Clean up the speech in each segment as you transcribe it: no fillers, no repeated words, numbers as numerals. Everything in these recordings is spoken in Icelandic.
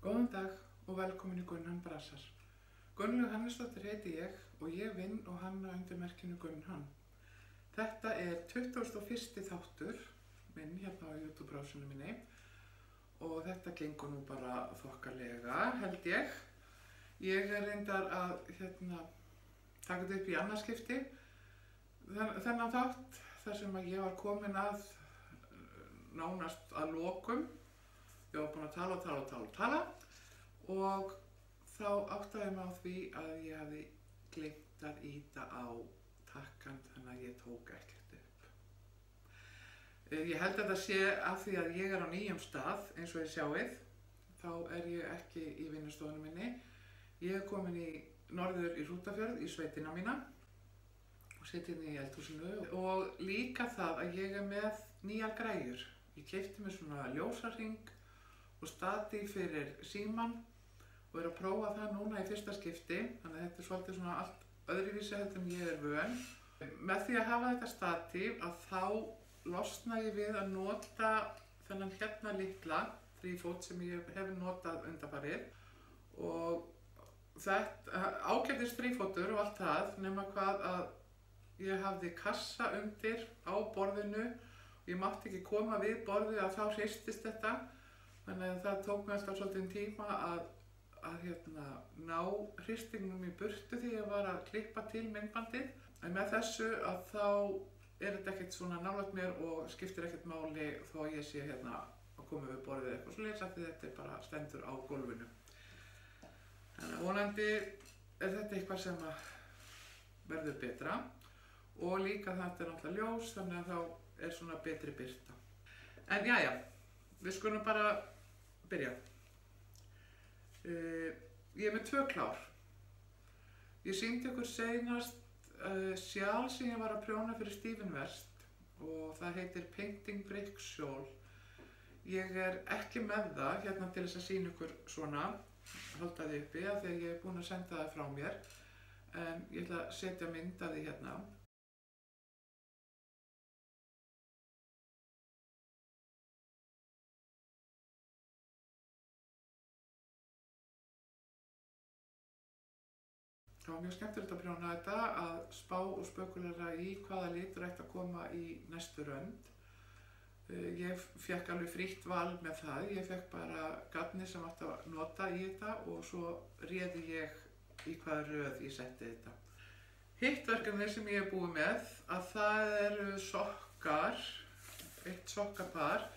Góðan dag og velkomin í Gunnhann Brassar. Gunnlaug Hannesdóttir heiti ég og ég vinn og hanna undir merkinu Gunnhann. Þetta er 21. þáttur minn hérna á YouTube-brásinu minni og þetta gengur nú bara þokkalega, held ég. Ég er reyndar að taka þetta upp í annað skipti. Þennan þátt þar sem að ég var komin að nánast að lokum. Ég var búin að tala og þá áttaði ég mig á því að ég hafði gleymt að ýta á takkan þannig að ég tók ekkert upp. Ég held að þetta sé af því að ég er á nýjum stað eins og þið sjáið. Þá er ég ekki í vinnustofunni minni. Ég er komin norður í Hrútafjörð í sveitina mína og sit hérna í eldhúsinu og líka það að ég er með nýjar græjur. Ég keypti mér svona ljósahring og stati fyrir símann og er að prófa það núna í fyrsta skipti, þannig að þetta er svolítið svona allt öðruvísi heldur en ég er vön. Með því að hafa þetta statíf að þá losna ég við að nota þennan hérna litla þrífót sem ég hef notað undanfarið og þetta ágætis þrífótur og allt það nema hvað að ég hafði kassa undir á borðinu og ég mátti ekki koma við borðið að þá hristist þetta. Þannig að það tók mér alltaf svolítið tíma að ná hristingnum í burtu því ég var að klippa til myndbandið. En með þessu að þá er þetta ekkert svona nálægt mér og skiptir ekkert máli þó að ég sé hérna að koma við borðið eitthvað svoleiðis af því þetta er bara stendur á gólfinu. Þannig að vonandi er þetta eitthvað sem að verður betra og líka þetta er náttúrulega ljós þannig að þá er svona betri birta. En jæja, við skulum bara byrja. Ég er með 2 klár. Ég sýndi ykkur seinast sjal sem ég var að prjóna fyrir Stephen West og það heitir Painting Brick Shawl. Ég er ekki með það hérna til þess að sýna ykkur svona, halda því uppi af því að ég er búin að senda það frá mér en ég ætla að setja mynd af því hérna. Það var mjög skemmtilegt að prjóna þetta, að spá og spekulara í hvaða litur ætti að koma í næstu rönd. Ég fekk alveg frítt val með það, ég fekk bara garni sem átti að nota í þetta og svo réði ég í hvaða röð ég setti þetta. Hitt verkefni sem ég er búið með, að það eru sokkar, eitt sokkapar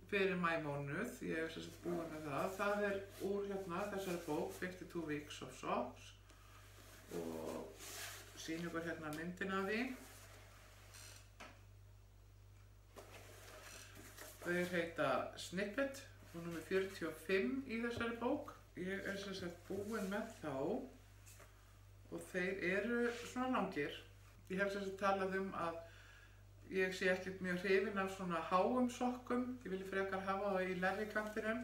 fyrir maímánuð, ég er sem sagt búið með það. Það er úr þessari bók, 52 Weeks of Socks. Og sýn ykkur hérna myndina af því. Þeir heita Snippet og númer 45 í þessari bók. Ég er sem sagt búin með þá og þeir eru svona langir. Ég hef sem sagt talað að ég sé ekkert mjög hrifin af svona háum sokkum. Ég vil frekar hafa það í lægri kantinum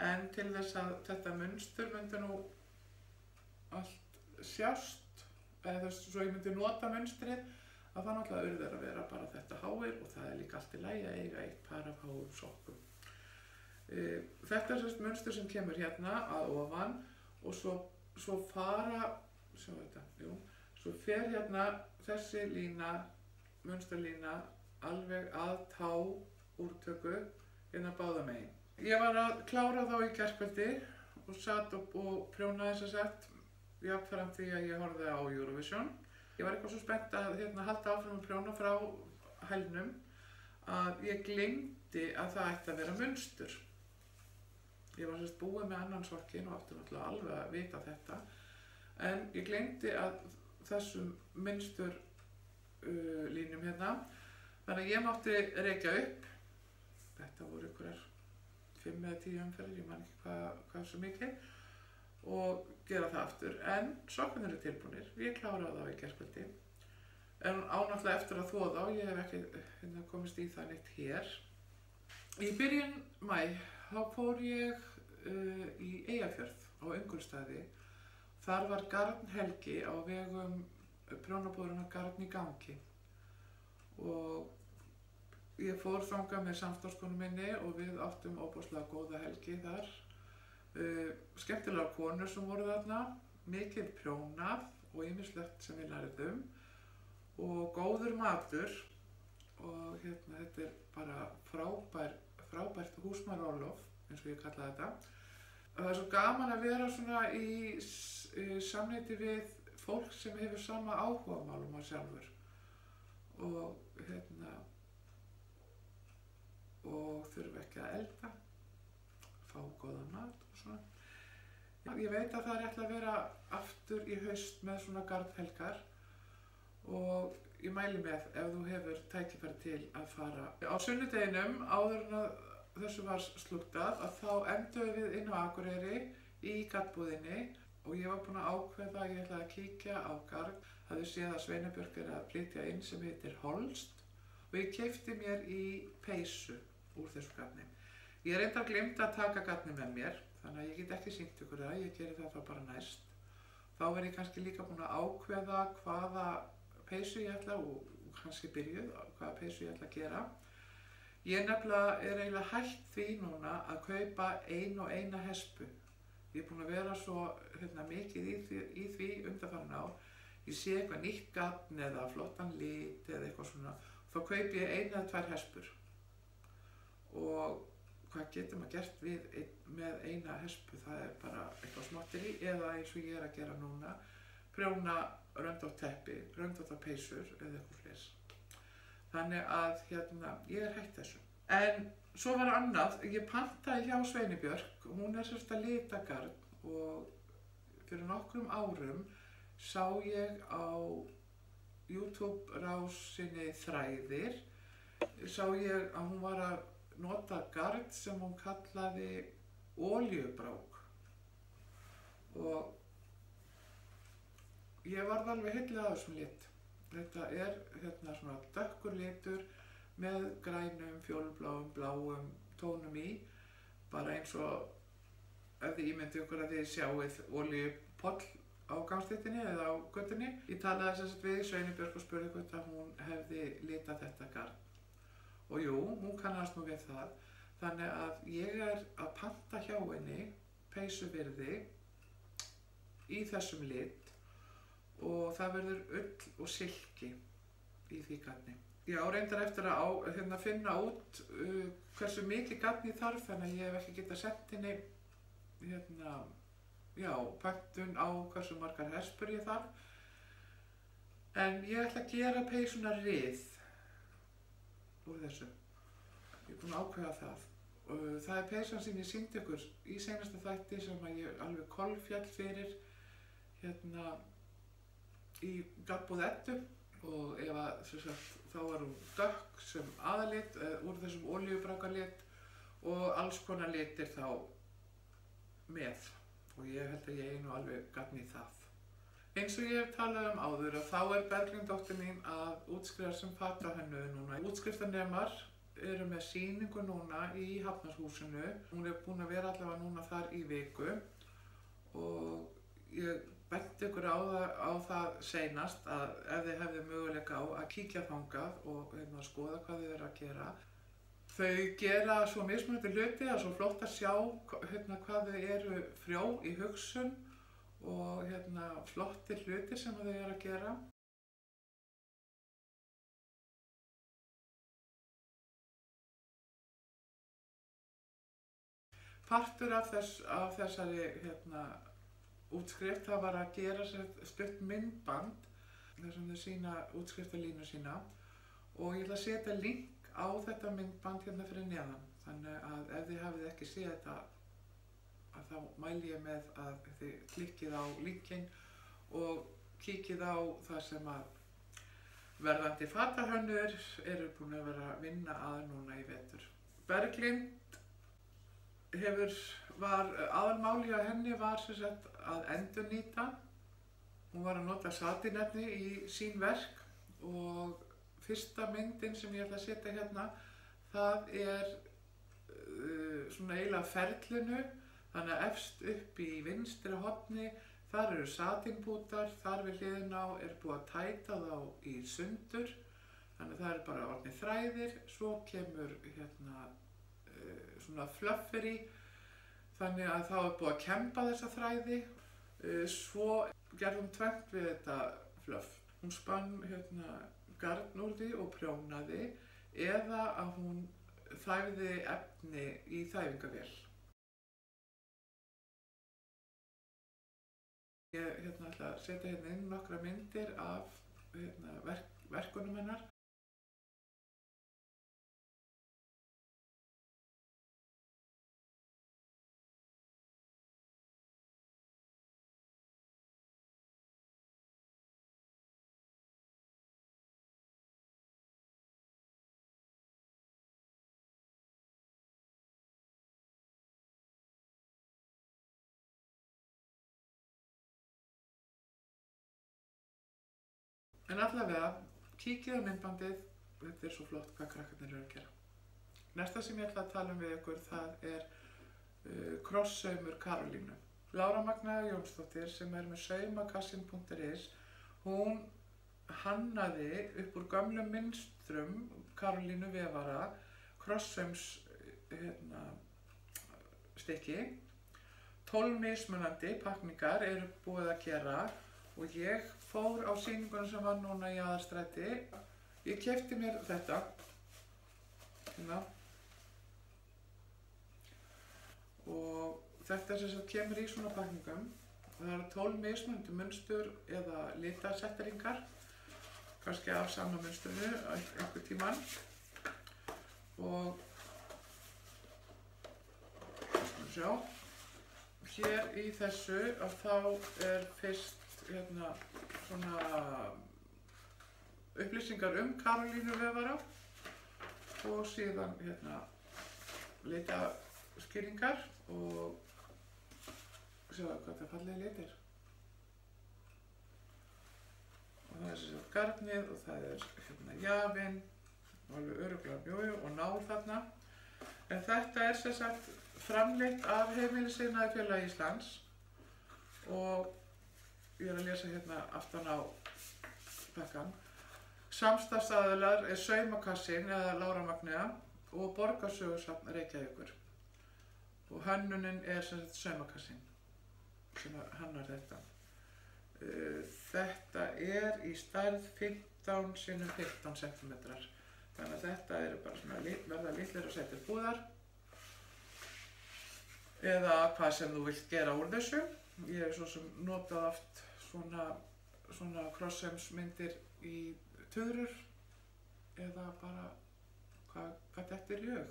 en til þess að þetta munstur myndi nú allt sjást, eða þess svo ég myndi nota munstrið að það náttúrulega urður að vera bara þetta háir og það er líka allt í lagi að eiga eitt par af háum sokkum. Þetta er sérst munstur sem kemur hérna að ofan og svo fer hérna þessi lína, munsturlína alveg að tá úrtöku hérna báðum megin. Ég var að klára þá í gærkvöldi og satt og prjónaði sem sagt jafnframt því að ég horfði á Eurovision. Ég var eitthvað svo spennt að halda áfram að prjóna frá hælnum að ég gleymdi að það ætti að vera munstur. Ég var sérst búið með annan sokkinn og átti náttúrulega alveg að vita þetta en ég gleymdi að þessum munstur línum hérna þannig að ég mátti rekja upp. Þetta voru einhverjar 5 eða 10 umferðir, ég man ekki hvað svo mikið og gera það aftur, en sokkarnir eru tilbúnir. Ég kláraði þá í gærkvöldi en náttúrulega eftir að þvo þá, ég hef ekki komist í það neitt hér. Í byrjun maí þá fór ég í Eyjafjörð á Öngulsstaði. Þar var garnhelgi á vegum prjónabúðarinnar Garn í gangi og ég fór þangað með samstarfskonu minni og við áttum óbúslega góða helgi þar. Skemmtilegar konur sem voru þarna, mikið prjónað og ýmislegt sem við lærðum og góður matur og þetta er bara frábært húsmæðraorlof eins og ég kalla þetta. Það er svo gaman að vera svona í samneyti við fólk sem hefur sama áhugamál um að sjálfur og þurfa ekki að elda, fá góðan mat og svona. Ég veit að það er ætla að vera aftur í haust með svona garðhelgar og ég mæli með ef þú hefur tækifæri til að fara. Á sunnudeginum áður en að þessu var slúttað að þá enduðum við inn á Akureyri í garðbúðinni og ég var búin að ákveða að ég ætlaði að kíkja á garð. Hafði séð að Sveinabjörg er að flytja inn sem heitir Holst og ég keypti mér í peysu úr þessu garni. Ég er reyndar gleymd að taka garni með mér, þannig að ég get ekki sýnt ykkur það, ég geri það þá bara næst. Þá er ég kannski líka búin að ákveða hvaða peysu ég ætla og kannski byrjuð hvaða peysu ég ætla að gera. Ég nefnilega er eiginlega hætt því núna að kaupa eina hespu. Ég er búin að vera svo mikið í því undanfarin ár. Ég sé eitthvað nýtt garn eða flottan lit eða eitthvað svona, þá kaupi ég 1 eða 2 hespur. Og hvað getur maður gert með eina hespu? Það er bara eitthvað smátteri eða eins og ég er að gera núna, prjóna röndótt teppi, röndóttar peysur eða eitthvað fleiri. Þannig að ég er hætt þessu. En svo var annað, ég pantaði hjá Sveinabjörg, hún er sérst að lita garn og fyrir nokkrum árum sá ég á YouTube rásinni Þræðir, sá ég að hún var að nota garn sem hún kallaði olíubrák og ég varð alveg heilluð af þessum lit. Þetta er svona dökkur litur með grænum, fjólubláum, bláum tónum í, bara eins og ef þið ímyndið ykkur að þið sjáið olíupoll á gangstéttinni eða á göttunni. Ég talaði sem sagt við Sveinabjörg og spurði hvort að hún hefði litað þetta garn. Og jú, hún kannast nú við það. Þannig að ég er að panta hjá henni peysuvirði í þessum lit og það verður ull og silki í því garni. Ég á reyndar eftir að finna út hversu mikið garn ég þarf, þannig að ég hef ekki getað sent henni pöntun á hversu margar hespur ég þarf. En ég ætla að gera peysuna rið úr þessu. Ég er búin að ákveða það. Það er peysan sem ég sýndi ykkur í seinasta þætti sem að ég alveg kolfjall fyrir í garðbúð Eddu og þá var hún dökk sem aðalit úr þessum olíubrákalit og alls konar litir þá með og ég held að ég eigi nú alveg garn í það. Eins og ég hef talað um áður að þá er Berglind dóttir mín að útskrifa sem fatahönnuður núna. Útskriftarnemar eru með sýningu núna í Hafnarhúsinu. Hún er búin að vera allavega núna þar í viku og ég benti ykkur á það seinast að ef þið hefðu möguleika á að kíkja þangað og skoða hvað þau eru að gera. Þau gera svo mismunandi hluti, það er svo flott að sjá hvað þau eru frjó í hugsun og flottir hlutir sem þau eru að gera. Partur af þessari útskrift það var að gera stutt myndband þar sem þau sýna útskriftarlínu sína og ég ætla að setja link á þetta myndband fyrir neðan. Þannig að ef þið hafið ekki séð þetta að þá mæli ég með að þið klikkið á linkinn og kíkið á það sem að verðandi fatahönnuðir eru búin að vera að vinna að núna í vetur. Berglind aðalmáli á henni var að endurnýta. Hún var að nota satinefni í sín verk og fyrsta myndin sem ég ætla að setja hérna, það er svona eiginlega ferlinu, þannig að efst upp í vinstri horni, þar eru satinbútar, þar við hliðina á er búið að tæta þá í sundur, þannig að það eru bara orðnir þræðir, svo kemur svona flufferi, Þannig að þá er búið að kemba þessa þræði. Svo gerðum tvennt við þetta fluff. Hún spann garn úr því og prjónaði, eða að hún þæfði efni í þæfingavél. Ég ætla að setja inn nokkra myndir af verkunum hennar. En allavega, kíkið á myndbandið, þetta er svo flott hvað krakkarnir eru að gera. Næsta sem ég ætla að tala við ykkur, það er krosssaumur Karolínu. Lára Magna Jónsdóttir, sem er með saumakassin.is, hún hannaði upp úr gömlum mynstrum Karolínu vefara krosssaums stykki. 12 mismunandi pakningar eru búið að gera og ég fór á sýningunum sem var núna í Aðalstræti. Ég keypti mér þetta. Og þetta sem sagt kemur í svona pakningum. Það eru 12 mismunandi munstur eða litasetteringar, kannski af sama munstrinu einhvern tímann. Og sjá, hér í þessu að þá er fyrst svona upplýsingar Karolínu vefara og síðan litaskýringar og sjáu hvað þetta fallega litir. Og það er sem sagt garnið og það er jafinn, alveg örugglega mjói og nál þarna. En þetta er sem sagt framleitt af Heimilisiðnaðarfélagi Íslands og ég er að lesa aftan á pakkan. Samstarfsaðilar er Saumakassin eða Lára Magna og Borgarsögusafn Reykjavíkur. Og hönnunin er sem sagt Saumakassin sem hannar þetta. Þetta er í stærð 15 x 15 cm. Þannig að þetta eru bara svona verða litlir og settir búðar. Eða hvað sem þú vilt gera úr þessu. Ég hef svo sem notað oft svona krosssaumsmyndir í tuðrur eða bara hvað dettur í hug.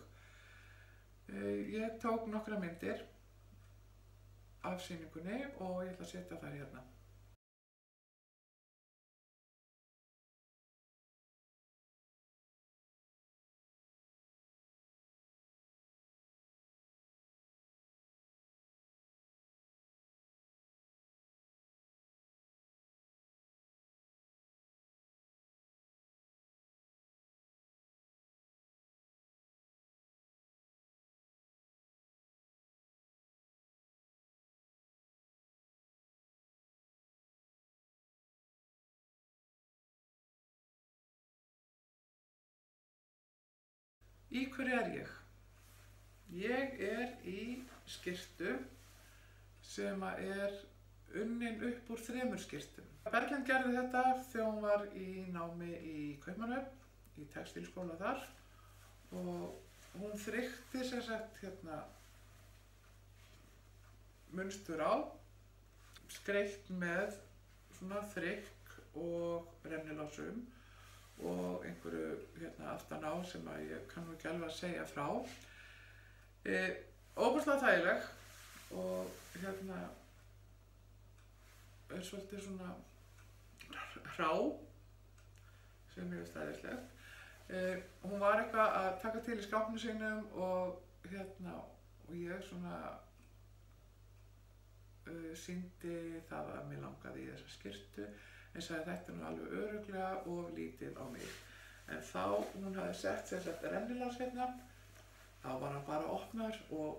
Ég tók nokkra myndir af sýningunni og ég ætla að setja þær hérna. Í hverju er ég? Ég er í skyrtu sem er unnin upp úr 3 skyrtum. Berglind gerði þetta þegar hún var í námi í Kaupmannahöfn, í textílskóla þar, og hún þrykkti sem sagt munstur á, skreytt með svona þrykk og rennilásum og einhverju aftan á sem að ég kann nú ekki alveg að segja frá. Óbúslega þægileg og er svolítið svona hrá sem ég veist æðislegt. Hún var eitthvað að taka til í skápnum sínum og ég svona sýndi það að mér langaði í þessa skyrtu. En sagði þetta nú alveg örugglega of lítið á mig. En þá hún hafði sett sem sagt rennilás þá var hann bara opnaður og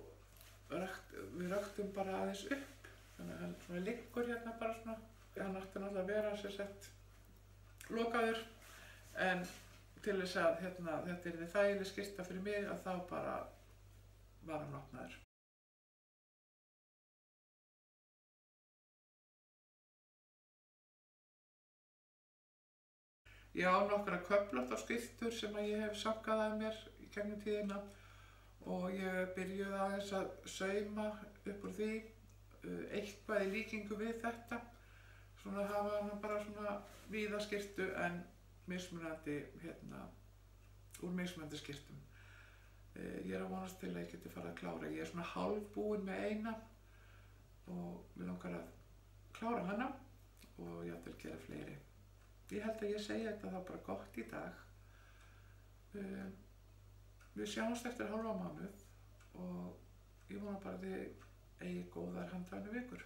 við röktum bara aðeins upp. Þannig að hann svona liggur bara svona. Hann átti náttúrulega að vera sem sagt lokaður. En til þess að þetta yrði þægileg skyrta fyrir mig að þá bara var hann opnaður. Ég á nokkra köflóttar skyrtur sem að ég hef sankað að mér í gegnum tíðina og ég byrjuði aðeins að sauma upp úr því eitthvað í líkingu við þetta. Svona hafa hann bara svona víða skyrtu en mismunandi úr mismunandi skyrtum. Ég er að vonast til að ég geti fara að klára. Ég er svona hálfbúin með eina og mér langar að klára hana og ég ætla að gera fleiri. Ég held að ég segja þetta þá bara gott í dag. Við sjáumst eftir hálfa mánuð og ég vona bara að þið eigi góðar handhafni vikur.